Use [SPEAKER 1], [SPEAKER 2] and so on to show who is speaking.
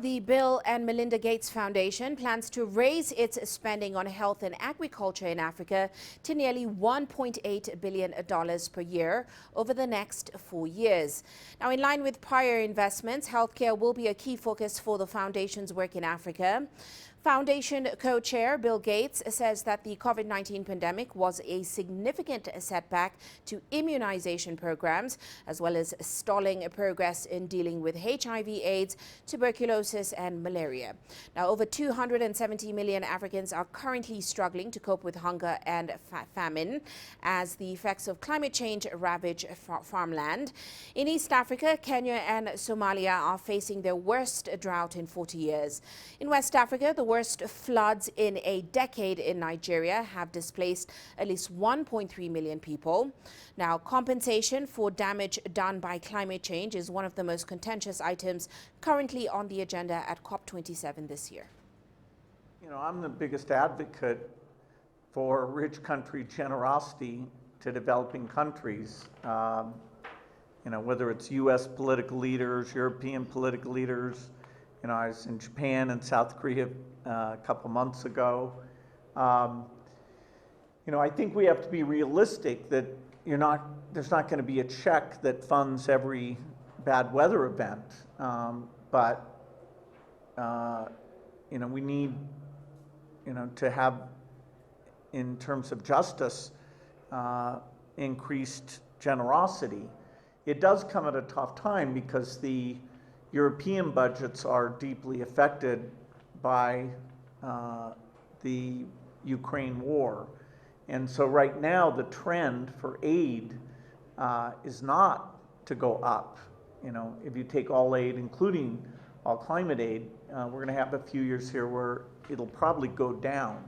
[SPEAKER 1] the Bill and Melinda Gates Foundation plans to raise its spending on health and agriculture in Africa to nearly $1.8 billion per year over the next 4 years. Now, in line with prior investments, healthcare will be a key focus for the foundation's work in Africa. Foundation co-chair Bill Gates says that the COVID-19 pandemic was a significant setback to immunization programs, as well as stalling progress in dealing with HIV/AIDS, tuberculosis and malaria. Now, over 270 million Africans are currently struggling to cope with hunger and famine as the effects of climate change ravage farmland. In East Africa, Kenya and Somalia are facing their worst drought in 40 years. In West Africa, the worst floods in a decade in Nigeria have displaced at least 1.3 million people. Now, compensation for damage done by climate change is one of the most contentious items currently on the agenda at COP27 this year.
[SPEAKER 2] You know, I'm the biggest advocate for rich country generosity to developing countries. You know, whether it's U.S. political leaders, European political leaders. You know, I was in Japan and South Korea a couple months ago. You know, I think we have to be realistic that there's not going to be a check that funds every bad weather event. But you know, we need, you know, to have, in terms of justice, increased generosity. It does come at a tough time because the European budgets are deeply affected by the Ukraine war. And so right now the trend for aid is not to go up. You know, if you take all aid, including all climate aid, we're going to have a few years here where it'll probably go down.